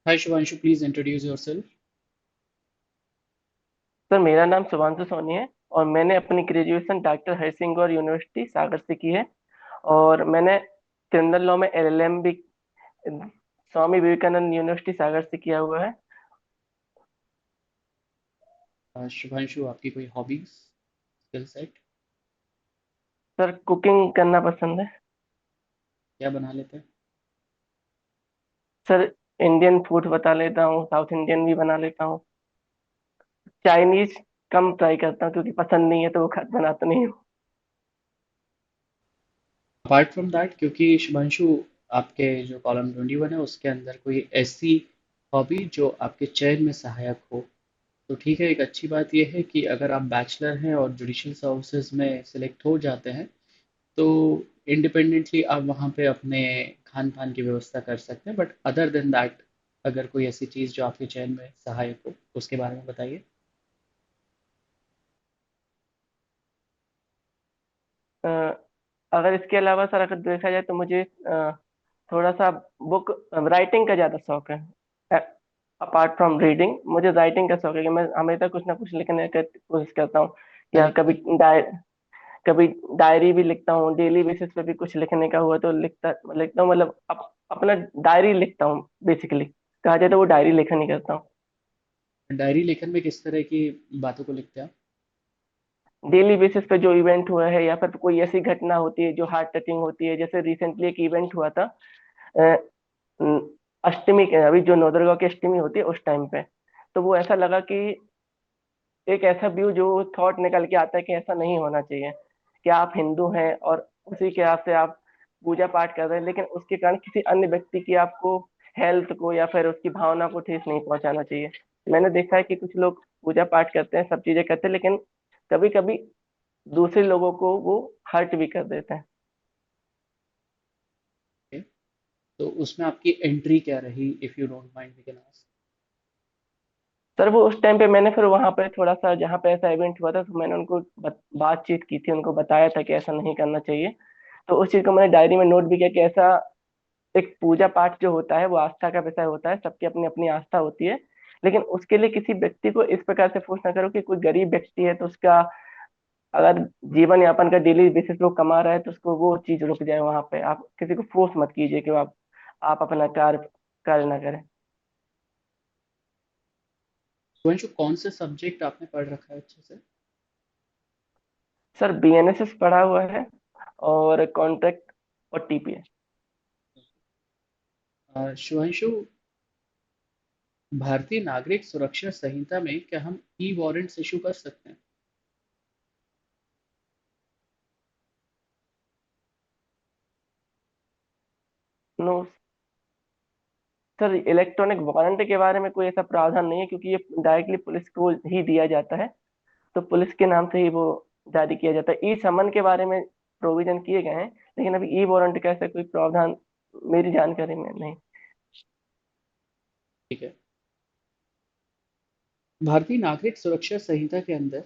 Hi Shivanshu, please introduce yourself. Sir, मेरा नाम शुभांशु सोनी है। और मैंने अपनी ग्रेजुएशन डॉक्टर हरिसिंह गौर यूनिवर्सिटी सागर से की है। और मैंने क्रिमिनल लॉ में एलएलएम भी स्वामी विवेकानंद यूनिवर्सिटी सागर से किया हुआ है। शुभांशु, आपकी कोई hobbies, skill set, sir, cooking करना पसंद है। क्या बना लेते हैं? सर, इंडियन फूड बता लेता हूँ, साउथ इंडियन भी बना लेता हूँ। चाइनीज कम ट्राई करता हूँ क्योंकि पसंद नहीं है तो वो बनाता नहीं हूँ। अपार्ट फ्रॉम दैट, क्योंकि शुभांशु, आपके जो कॉलम 21 है उसके अंदर कोई ऐसी हॉबी जो आपके चयन में सहायक हो, तो ठीक है। एक अच्छी बात यह है कि अगर आप बैचलर हैं और जुडिशियल सर्विसेज में सिलेक्ट हो जाते हैं तो इंडिपेंडेंटली आप वहाँ पे अपने खान पान की व्यवस्था कर सकते हैं। बट अदर देन दैट, अगर कोई ऐसी चीज़ जो आपके चयन में सहायक हो, उसके बारे में बताइए। अ, अगर इसके अलावा सर अगर देखा जाए तो मुझे थोड़ा सा बुक राइटिंग का ज्यादा शौक है। अपार्ट फ्रॉम रीडिंग मुझे राइटिंग का शौक है कि मैं हमेशा कुछ ना कुछ लिखने की कोशिश करता हूँ। क्या या लिखते हैं? कभी डायरी भी लिखता हूँ। डेली बेसिस पे भी कुछ लिखने का हुआ तो लिखता हूँ, मतलब अपना डायरी लिखता हूँ बेसिकली। कहा जाए तो वो डायरी लेखन ही करता हूँ। डायरी लेखन में किस तरह की बातों को लिखते हैं आप? डेली बेसिस पे जो इवेंट हुआ है या फिर कोई ऐसी घटना होती है जो हार्ट टचिंग होती है, जैसे रिसेंटली एक इवेंट हुआ था। अ, अ, अष्टमी के अभी जो नौ दुर्गा की अष्टमी होती है उस टाइम पे। तो वो ऐसा लगा कि एक ऐसा व्यू जो थॉट निकल के आता है कि ऐसा नहीं होना चाहिए कि आप हिंदू हैं और उसी के हिसाब से आप पूजा पाठ कर रहे हैं, लेकिन उसके कारण किसी अन्य व्यक्ति की आपको हेल्थ को या फिर उसकी भावना को ठेस नहीं पहुंचाना चाहिए। मैंने देखा है कि कुछ लोग पूजा पाठ करते हैं, सब चीजें करते हैं, लेकिन कभी कभी दूसरे लोगों को वो हर्ट भी कर देते हैं। Okay? तो उसमें आपकी एंट्री क्या रही, if you don't mind we can ask. Sir, वो उस टाइम पे मैंने फिर वहां पे थोड़ा सा जहाँ पे ऐसा इवेंट हुआ था तो मैंने उनको बातचीत की थी, उनको बताया था कि ऐसा नहीं करना चाहिए। तो उस चीज को मैंने डायरी में नोट भी किया कि ऐसा एक पूजा पाठ जो होता है वो आस्था का विषय होता है, सबकी अपनी अपनी आस्था होती है। लेकिन उसके लिए किसी व्यक्ति को इस प्रकार से फोर्स ना करो कि कोई गरीब व्यक्ति है तो उसका अगर जीवन यापन का डेली बेसिस पे वो कमा रहा है तो उसको वो चीज रुक जाए। वहां पे आप किसी को फोर्स मत कीजिए कि आप अपना कार्य कार्य ना करें। वंशु, कौन से सब्जेक्ट आपने पढ़ रखा है अच्छे से? सर, बीएनएसएस पढ़ा हुआ है और कॉन्ट्रैक्ट और टीपीए। शिवांशु, भारतीय नागरिक सुरक्षा संहिता में क्या हम ई वारंट्स इशू कर सकते हैं? नो सर, इलेक्ट्रॉनिक वारंट के बारे में कोई ऐसा प्रावधान नहीं है क्योंकि ये डायरेक्टली पुलिस को ही दिया जाता है। तो पुलिस के नाम से ही वो जारी किया जाता है। ई समन के बारे में प्रोविजन किए गए हैं, लेकिन अभी ई वारंट का ऐसा कोई प्रावधान मेरी जानकारी में नहीं। ठीक है। भारतीय नागरिक सुरक्षा संहिता के अंदर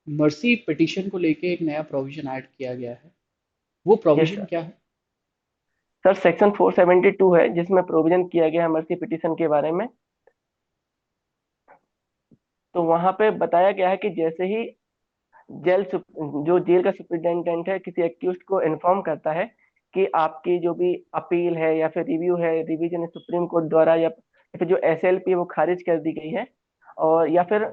मर्सी पिटीशन को लेके एक नया प्रोविजन ऐड किया गया है। वो यस प्रोविजन सर। क्या है? सर, सेक्शन 472 है जिसमें प्रोविजन किया गया है मर्सी पिटीशन के बारे में। तो वहां पे बताया गया है कि जैसे ही जो जेल का सुपरिटेंडेंट है किसी एक्यूज को इन्फॉर्म करता है कि आपकी जो भी अपील है या फिर रिव्यू है, रिवीजन सुप्रीम कोर्ट द्वारा या फिर जो एसएलपी है वो खारिज कर दी गई है, और या फिर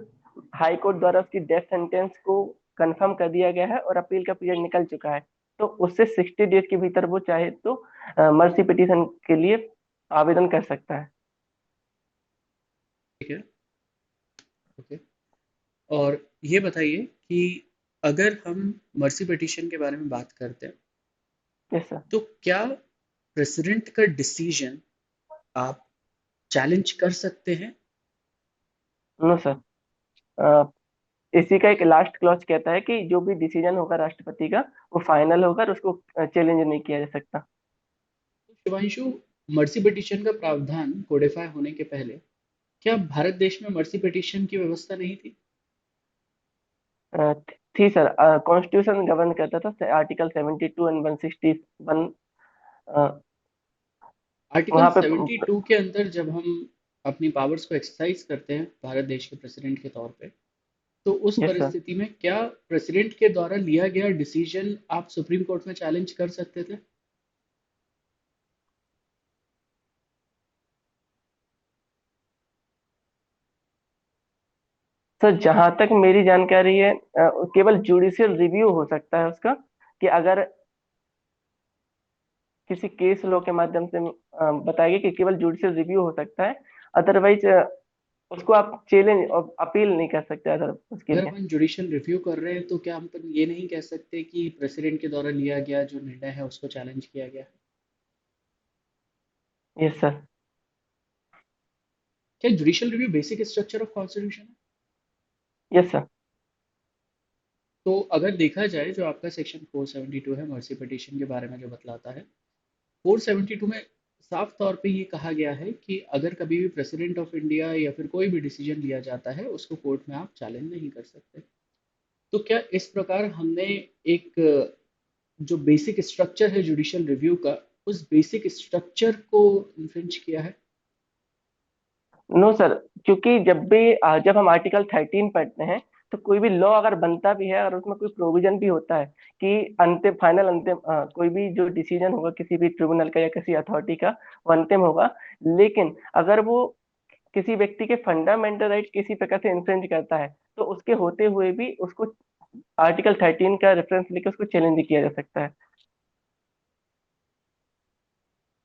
हाई कोर्ट द्वारा उसकी डेथ सेंटेंस को कंफर्म कर दिया गया है और अपील का पीरियड निकल चुका है, तो उससे 60 डेज के भीतर वो चाहे तो मर्सी पिटीशन के लिए आवेदन कर सकता है। ठीक है। ओके। और ये बताइए कि अगर हम मर्सी पिटीशन के बारे में बात करते हैं, यस सर। तो क्या प्रेसिडेंट का डिसीजन आप चैलेंज कर सकते हैं? नो सर, इसी का एक लास्ट क्लॉज कहता है कि जो भी डिसीजन होगा राष्ट्रपति का वो फाइनल होगा और उसको चैलेंज नहीं किया जा सकता। तो शिवांशु, मर्सी पिटीशन का प्रावधान कोडिफाई होने के पहले क्या भारत देश में मर्सी पिटीशन की व्यवस्था नहीं थी? अ, थी सर। कॉन्स्टिट्यूशन गवर्न करता था, आर्टिकल 72 एंड 161। आर्टिकल वहां पे 72 के अंदर जब हम अपनी पावर्स को एक्सरसाइज करते हैं भारत देश के प्रेसिडेंट के तौर पे, तो उस यस सर। परिस्थिति में क्या प्रेसिडेंट के द्वारा लिया गया डिसीजन आप सुप्रीम कोर्ट में चैलेंज कर सकते थे? सर जहां तक मेरी जानकारी है केवल जुडिशियल रिव्यू हो सकता है उसका, कि अगर किसी केस लॉ के माध्यम से बताया गया कि केवल जुडिशियल रिव्यू हो सकता है। अदरवाइज उसको आप चैलेंज और अपील नहीं कर सकते अदर उसके अगर लिए। अपन जुडिशियल रिव्यू कर रहे हैं तो क्या हम अपन ये नहीं कह सकते कि प्रेसिडेंट के द्वारा लिया गया जो निर्णय है उसको चैलेंज किया गया है? Yes sir. क्या judicial review basic structure of constitution है? Yes sir. तो अगर देखा जाए जो आपका सेक्शन 472 है मर्सी पिटीशन के बारे में जो बतलाता है, 472 में साफ तौर पे ये कहा गया है कि अगर कभी भी प्रेसिडेंट ऑफ इंडिया या फिर कोई भी डिसीजन लिया जाता है उसको कोर्ट में आप चैलेंज नहीं कर सकते। तो क्या इस प्रकार हमने एक जो बेसिक स्ट्रक्चर है जुडिशियल रिव्यू का, उस बेसिक स्ट्रक्चर को इन्फ्रिंज किया है? नो सर, क्योंकि जब हम आर्टिकल 13 पढ़ते हैं, तो कोई भी लॉ अगर बनता भी है और उसमें कोई प्रोविजन भी होता है कि अंतिम फाइनल अंतिम कोई भी जो डिसीजन होगा किसी भी ट्रिब्यूनल का या किसी अथॉरिटी का, वो अंतिम होगा। लेकिन अगर वो किसी व्यक्ति के फंडामेंटल राइट किसी प्रकार से इन्फ्रिंज करता है, तो उसके होते हुए भी उसको आर्टिकल 13 का रेफरेंस लेकर उसको चैलेंज किया जा सकता है।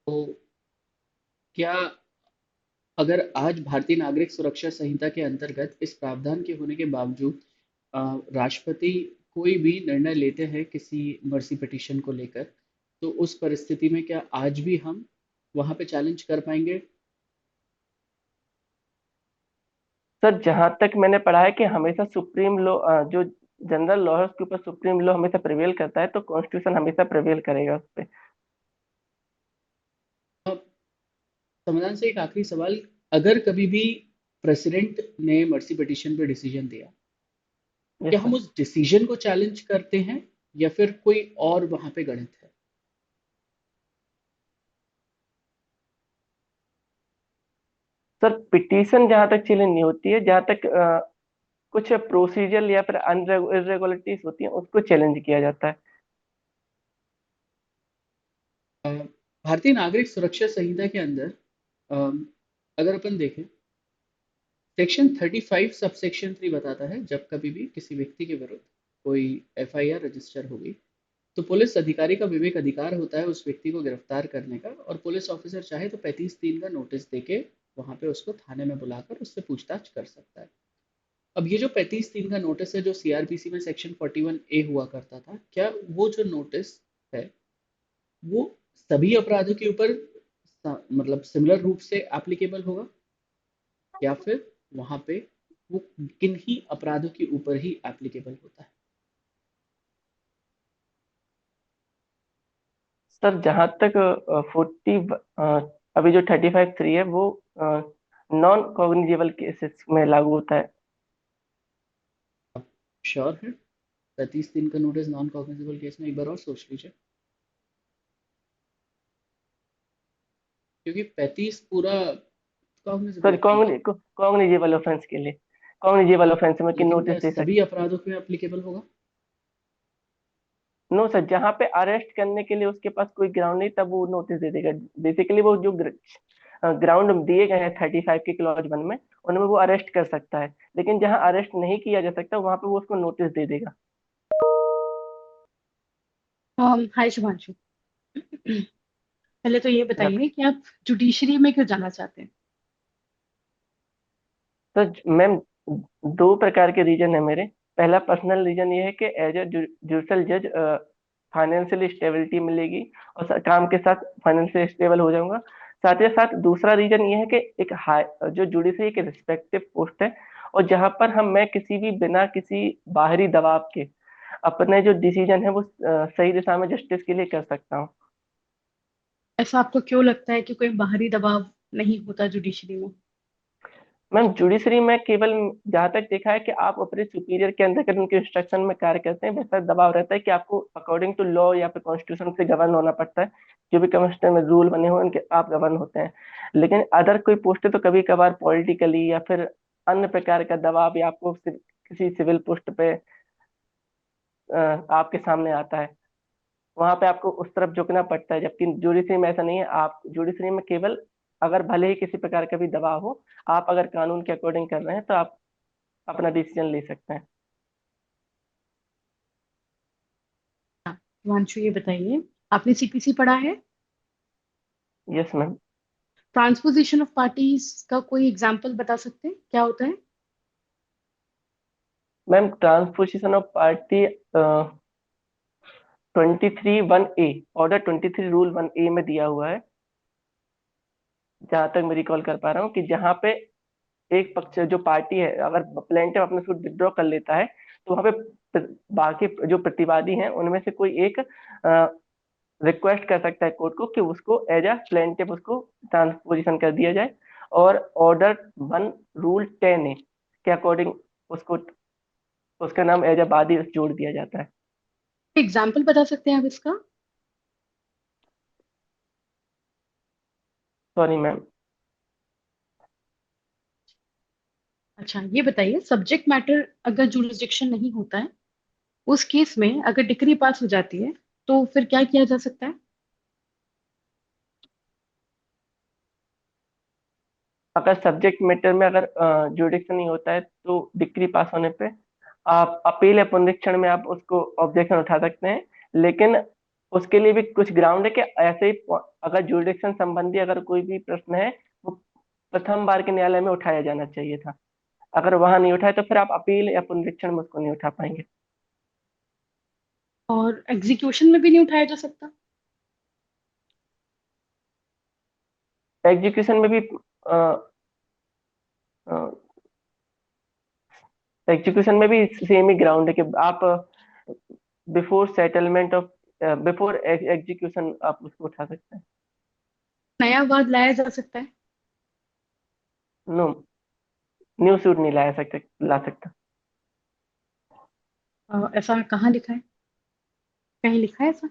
तो क्या अगर आज भारतीय नागरिक सुरक्षा संहिता के अंतर्गत इस प्रावधान के होने के बावजूद अ, राष्ट्रपति कोई भी निर्णय लेते हैं किसी मर्सी पिटीशन को लेकर, तो उस परिस्थिति में क्या आज भी हम वहां पे चैलेंज कर पाएंगे? सर जहां तक मैंने पढ़ा है कि हमेशा सुप्रीम लॉ जो जनरल लॉ है उसके ऊपर सुप्रीम लॉ हमेशा प्रिवेल करता है, तो कॉन्स्टिट्यूशन हमेशा प्रिवेल करेगा उस पर। अब समाधान से एक आखिरी सवाल, अगर कभी भी प्रेसिडेंट ने मर्सी पिटीशन पे डिसीजन दिया, क्या यस हम सर। उस डिसीजन को चैलेंज करते हैं या फिर कोई और वहां पे गणित है? सर पिटीशन जहां तक चैलेंज नहीं होती है, जहां तक कुछ प्रोसीजर या फिर इरेगुलरिटीज होती हैं उसको चैलेंज किया जाता है। अ, भारतीय नागरिक सुरक्षा संहिता के अंदर अगर अपन देखें, सेक्शन 35 सब सेक्शन 3 बताता है जब कभी भी किसी व्यक्ति के विरुद्ध कोई एफआईआर रजिस्टर होगी, तो पुलिस अधिकारी का विवेक अधिकार होता है उस व्यक्ति को गिरफ्तार करने का, और पुलिस ऑफिसर चाहे तो 35(3) का नोटिस देके वहां पे उसको थाने में बुलाकर उससे पूछताछ कर सकता है। अब ये जो 35(3) का नोटिस है जो सीआरपीसी में सेक्शन 41A हुआ करता था, क्या वो जो नोटिस है वो सभी अपराधों के ऊपर मतलब सिमिलर रूप से एप्लीकेबल होगा, या फिर वहां पे वो किन ही अपराधों के ऊपर ही एप्लीकेबल होता है? सर जहां तक 40 अभी जो 35(3) है वो नॉन कॉग्निजेबल केसेस में लागू होता है। श्योर है? 35(3) का नोटिस नॉन कॉग्निजेबल केस में एक बार और सोच लीजिए, क्योंकि 35 पूरा सर कॉग्निजेबल ऑफेंस है। कॉग्निजेबल ऑफेंस के लिए, कॉग्निजेबल ऑफेंस में कि लेकिन नोटिस क्या दे सभी सकते हैं। अपराधों पे एप्लीकेबल होगा? नो सर, जहां पे अरेस्ट करने के लिए उसके पास कोई ग्राउंड नहीं तब वो नोटिस दे देगा। बेसिकली वो जो ग्राउंड दिए गए हैं 35 के क्लॉज 1 में, उनमें वो अरेस्ट कर सकता है। लेकिन जहां अरेस्ट नहीं किया जा सकता वहां पे वो उसको नोटिस दे देगा। हाय शुभांशु। पहले तो ये हाँ। बताइए कि आप जुडिशरी में क्यों जाना चाहते हैं? तो मैम, दो प्रकार के रीजन है मेरे। पहला पर्सनल रीजन ये है कि एज ए जुडिशल जज फाइनेंशियल स्टेबिलिटी मिलेगी और काम के साथ फाइनेंशियल स्टेबल हो जाऊंगा। साथ ही साथ दूसरा रीजन ये है कि एक हाई जो जुडिशरी के रिस्पेक्टिव पोस्ट है, और जहां पर मैं किसी भी बिना किसी बाहरी दबाव के अपने जो डिसीजन है वो सही दिशा में जस्टिस के लिए कर सकता हूँ। ऐसा आपको क्यों लगता है कि कोई बाहरी दबाव नहीं होता जुडिशरी में? मैम जुडिशरी में केवल जहां तक देखा है कि आप अपने सुपीरियर के अंदर अगर उनके इंस्ट्रक्शन में कार्य करते हैं, वैसा दबाव रहता है कि आपको अकॉर्डिंग टू लॉ या फिर कॉन्स्टिट्यूशन से गवर्न होना पड़ता है। जो भी कमिश्नर में रूल बने हुए हैं उनके आप गवर्न होते हैं। लेकिन अदर कोई पोस्ट है तो कभी कभार पॉलिटिकली या फिर अन्य प्रकार का दबाव या आपको किसी सिविल पोस्ट पे आपके सामने आता है, वहां पे आपको उस तरफ झुकना पड़ता है। जबकि जुडिशरी में ऐसा नहीं है। आप जुडिशरी में केवल अगर भले ही किसी प्रकार का भी दबाव हो, आप अगर कानून के अकॉर्डिंग कर रहे हैं तो आप अपना डिसीजन ले सकते हैं। हिमांशु ये बताइए, आपने सीपीसी पढ़ा है? Yes ma'am. Transposition of parties का कोई एग्जांपल बता सकते हैं क्या होता है? Ma'am transposition of party 23(1)(a), order 23 rule 1(a) में दिया हुआ है। जहां तक मैं रिकॉल कर पा रहा हूँ कि जहाँ पे एक पक्ष जो पार्टी है, अगर प्लेंटिफ अपना सूट विड्रॉ कर लेता है तो वहां पे बाकी जो प्रतिवादी हैं उनमें से कोई एक रिक्वेस्ट कर सकता है कोर्ट को कि उसको एज अ प्लेंटिफ उसको ट्रांसपोजिशन कर दिया जाए। और ऑर्डर 1 रूल 10(a) के अकॉर्डिंग उसको उसका नाम एज अ वादी जोड़ दिया जाता है। एग्जांपल बता सकते हैं आप इसका? Sorry ma'am. अच्छा ये बताइए, सब्जेक्ट मैटर अगर जुरिस्डिक्शन नहीं होता है, उस केस में अगर डिक्री पास हो जाती है तो फिर क्या किया जा सकता है? अगर सब्जेक्ट मैटर में अगर जुडिक्शन नहीं होता है तो डिग्री पास होने पे आप अपील या पुनरीक्षण में आप उसको ऑब्जेक्शन उठा सकते हैं। लेकिन उसके लिए भी कुछ ग्राउंड है कि ऐसे ही अगर जुडिक्शन संबंधी अगर कोई भी प्रश्न है, वो प्रथम बार के न्यायालय में उठाया जाना चाहिए था। अगर वहां नहीं उठाए तो फिर आप अपील या पुनरीक्षण में उसको नहीं उठा पाएंगे। और एग्जीक्यूशन में भी नहीं उठाया जा सकता? एग्जीक्यूशन में भी एग्जीक्यूशन में भी सेम ही ग्राउंड है कि आप before settlement of before execution आप उसको उठा सकते हैं। नया वाद लाया जा सकता है? नो, न्यू सूट नहीं ला सकता। ऐसा कहाँ लिखा है? कहीं लिखा है ऐसा?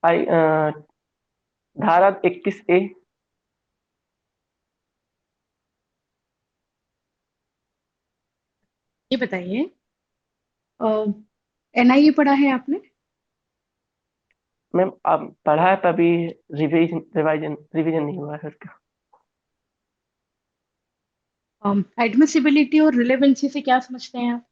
आई धारा 21(a)। ये बताइए, एनआईए पढ़ा है आपने? मैम आप पढ़ा है तभी रिवीजन नहीं हुआ है उसका। एडमिसिबिलिटी और रिलेवेंसी से क्या समझते हैं आप?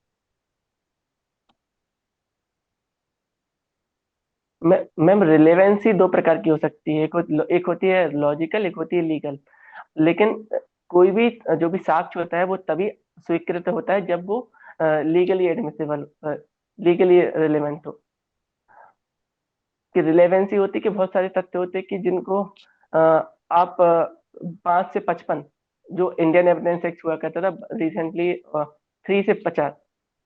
मैम रिलेवेंसी दो प्रकार की हो सकती है। एक होती है लॉजिकल, एक होती है लीगल। लेकिन कोई भी जो भी साक्ष्य होता है वो तभी स्वीकृत होता है जब वो लीगली एडमिसिबल, लीगली रिलेवेंट हो। कि रिलेवेंसी होती है कि बहुत सारे तथ्य होते हैं कि जिनको आप 5 से 55 जो इंडियन एविडेंस एक्ट हुआ करता था रिसेंटली, 3 से 50,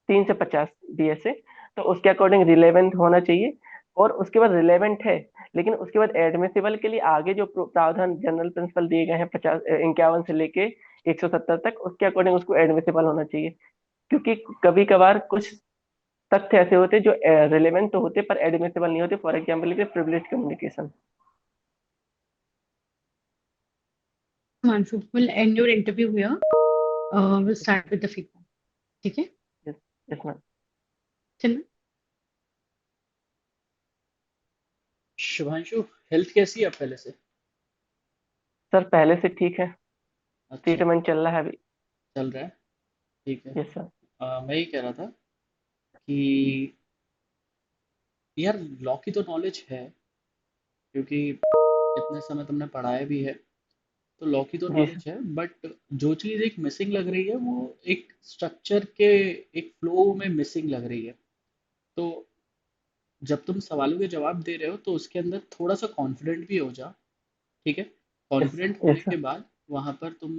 3 से 50 DSA, तो उसके अकॉर्डिंग रिलेवेंट होना चाहिए। और उसके बाद रिलेवेंट है, लेकिन उसके बाद एडमिसिबल के लिए आगे जो प्रावधान जनरल प्रिंसिपल दिए गए हैं 51 से लेके 170 तक, उसके अकॉर्डिंग उसको एडमिसिबल होना चाहिए। क्योंकि कभी कभार कुछ तथ्य ऐसे होते हैं जो रिलेवेंट तो होते पर एडमिसिबल नहीं होते। For example privilege communication. Himanshu, will and your interview here, will start with the feedback. ठीक है? Yes, yes ma'am. चलिए। शुभांशु, हेल्थ कैसी है अब पहले से? सर पहले से ठीक है। अच्छा, ट्रीटमेंट चल रहा है अभी। चल रहा है। ठीक है। Yes sir. मैं ये कह रहा था कि यार, लॉ की तो नॉलेज है, क्योंकि इतने समय तुमने पढ़ाया भी है, तो लॉ की तो जी सर। नॉलेज है। बट जो चीज़ एक मिसिंग लग रही है वो एक स्ट्रक्चर के, एक फ्लो में मिसिंग लग रही है। तो जब तुम सवालों के जवाब दे रहे हो तो उसके अंदर थोड़ा सा कॉन्फिडेंट भी हो जा। ठीक है? यस, कॉन्फिडेंट होने यस के सर। बाद वहाँ पर तुम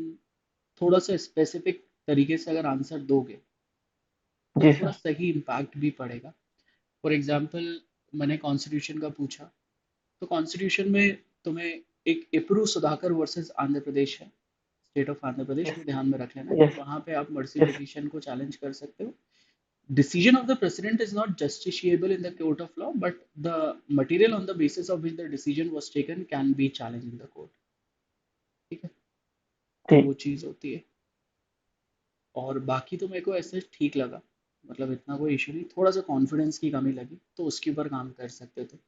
थोड़ा सा स्पेसिफिक तरीके से अगर आंसर दोगे तो जी थोड़ा सर। सही इम्पैक्ट भी पड़ेगा। फॉर एग्जाम्पल, मैंने कॉन्स्टिट्यूशन का पूछा, तो कॉन्स्टिट्यूशन में तुम्हें एक इपरू सुधाकर वर्सेस आंध्र प्रदेश है, state of Andhra Pradesh, yes ये ध्यान में रख लेना कि यस वहाँ पे आप मर्सी यस पिटीशन को चैलेंज कर सकते हो. Decision of the president is not justiciable in the court of law, but the material on the basis of which the decision was taken can be challenged in the court. ठीक है, तो ठीक. वो चीज़ होती है. और बाकी तो मेरे को ऐसे ठीक लगा, मतलब इतना कोई इशू नहीं. थोड़ा सा कॉन्फिडेंस की कमी लगी, तो उसके ऊपर काम कर सकते थे.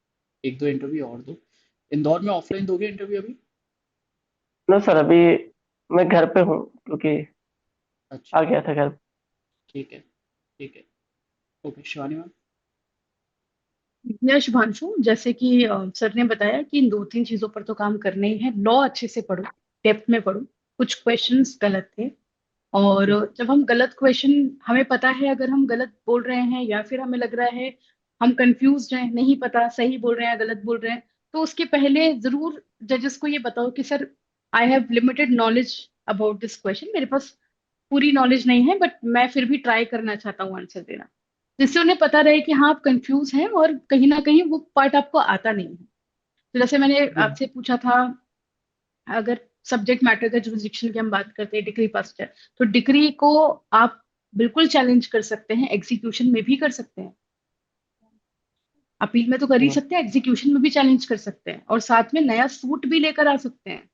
एक दो इंटरव्यू और दो. इंदौर में ऑफलाइन दोगे इंटरव्यू अभी? नो सर, अभी मैं घर पे हूँ क्योंकि अच्छा, आ गया था घर. ठीक है, ठीक है. Okay, Shivani ma'am. या शुभांशु, जैसे कि सर ने बताया कि इन 2-3 चीजों पर तो काम करना ही है. लॉ अच्छे से पढ़ो, डेप्थ में पढ़ो. कुछ क्वेश्चंस गलत थे, और जब हम गलत क्वेश्चन, हमें पता है अगर हम गलत बोल रहे हैं या फिर हमें लग रहा है हम कंफ्यूज हैं, नहीं पता सही बोल रहे हैं या गलत बोल रहे हैं, तो उसके पहले जरूर जजेस को ये बताओ कि sir, I have limited knowledge about this question, मेरे पास पूरी नॉलेज नहीं है, बट मैं फिर भी ट्राई करना चाहता हूँ आंसर देना, जिससे उन्हें पता रहे कि हाँ आप कंफ्यूज हैं और कहीं ना कहीं वो पार्ट आपको आता नहीं है. तो जैसे मैंने जी मैम. आपसे पूछा था, अगर सब्जेक्ट मैटर का जुरिस्डिक्शन की हम बात करते हैं, डिग्री पास्ट है, तो डिग्री को आप बिल्कुल चैलेंज कर सकते हैं, एग्जीक्यूशन में भी कर सकते हैं. अपील में तो कर ही सकते हैं, एग्जीक्यूशन में भी चैलेंज कर सकते हैं, और साथ में नया सूट भी लेकर आ सकते हैं,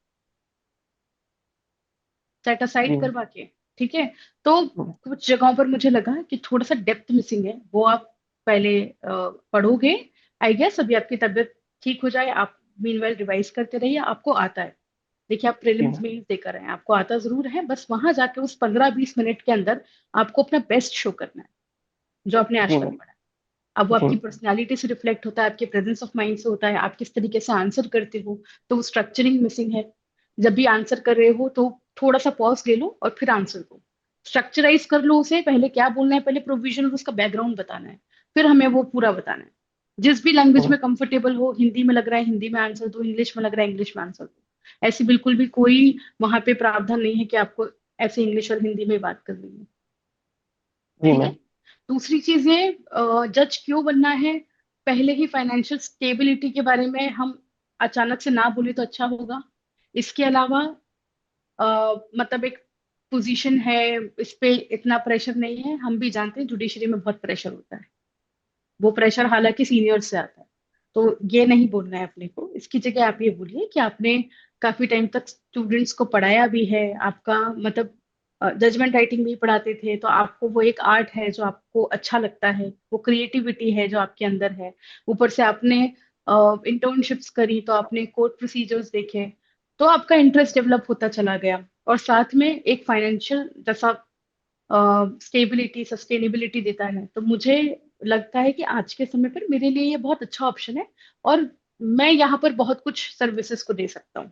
सेट जी असाइड करवा के. ठीक है. तो कुछ जगहों पर मुझे लगा कि थोड़ा सा डेप्थ मिसिंग है, वो आप पहले पढ़ोगे, आई गेस अभी आपकी तबीयत ठीक हो जाए, आप मीनवाइल रिवाइज करते रहिए, आपको आता है. देखिए, आप जी प्रीलिम्स मेंस देकर आए हैं, आपको आता जरूर है, बस वहां जाके उस 15-20 मिनट के अंदर आपको अपना बेस्ट शो करना है, जो आपने आज जी तक मैम. पढ़ा है. अब वो जी आपकी पर्सनैलिटी से रिफ्लेक्ट होता है, आपके प्रेजेंस ऑफ माइंड से होता है, आप किस तरीके से आंसर करते हो. तो वो स्ट्रक्चरिंग मिसिंग है. जब भी आंसर कर रहे हो तो थोड़ा सा पॉज ले लो और फिर आंसर दो. स्ट्रक्चराइज कर लो उसे, पहले क्या बोलना है, पहले प्रोविजन और उसका बैकग्राउंड बताना है, फिर हमें वो पूरा बताना है. जिस भी लैंग्वेज में कंफर्टेबल हो, हिंदी में लग रहा है हिंदी में आंसर दो, इंग्लिश में लग रहा है इंग्लिश में आंसर दो. ऐसी बिल्कुल भी कोई वहां पे प्रावधान नहीं है कि आपको ऐसे इंग्लिश और हिंदी में बात करनी है. जी ठीक है. मैम. दूसरी चीज ये, जज क्यों बनना है, पहले ही फाइनेंशियल स्टेबिलिटी के बारे में हम अचानक से ना बोले तो अच्छा होगा. इसके अलावा मतलब एक पोजीशन है, इस पे इतना प्रेशर नहीं है, हम भी जानते हैं जुडिशरी में बहुत प्रेशर होता है, वो प्रेशर हालांकि सीनियर से आता है. तो ये नहीं बोलना है अपने को, इसकी जगह आप ये बोलिए कि आपने काफी टाइम तक स्टूडेंट्स को पढ़ाया भी है, आपका मतलब जजमेंट राइटिंग भी पढ़ाते थे, तो आपको वो एक आर्ट है जो आपको अच्छा लगता है, वो क्रिएटिविटी है जो आपके अंदर है. ऊपर से आपने इंटर्नशिप्स करी, तो आपने कोर्ट प्रोसीजर्स देखे, तो आपका इंटरेस्ट डेवलप होता चला गया. और साथ में एक फाइनेंशियल जैसा स्टेबिलिटी सस्टेनेबिलिटी देता है. तो मुझे लगता है कि आज के समय पर मेरे लिए ये बहुत अच्छा ऑप्शन है, और मैं यहाँ पर बहुत कुछ सर्विसेज को दे सकता हूँ.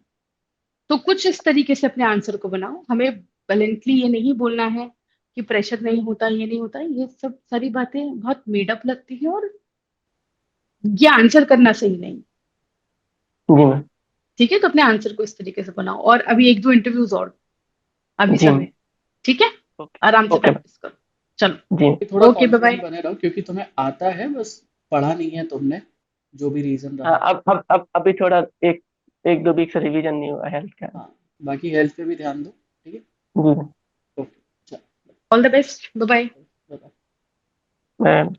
तो कुछ इस तरीके से अपने आंसर को बनाओ, हमें ब्लंटली ये नहीं बोलना है कि प्रेशर नहीं होता, ये नहीं होता, ये सब सारी बातें बहुत मेडअप लगती है, और ये आंसर करना सही नहीं. जी मैम. ठीक है, तो अपने आंसर को इस तरीके से बनाओ, और अभी 1-2 इंटरव्यूज और अभी जी मैम. समय है. ठीक है, ओके. आराम से ओके मैम. प्रैक्टिस करो. चलो, जी. थोड़ा ओके, बाय कॉन्फिडेंट बाय. बने रहो, क्योंकि तुम्हें आता है, बस पढ़ा नहीं है तुमने, जो भी रीजन हाँ, रहा. अब अभी थोड़ा एक 1-2 वीक से रिवीजन नहीं हुआ है हेल्थ का. हाँ, बाकी हेल्थ पे भी ध्यान दो. ठीक है. जी. ओके, चलो. All the best, bye bye. Bye. मैं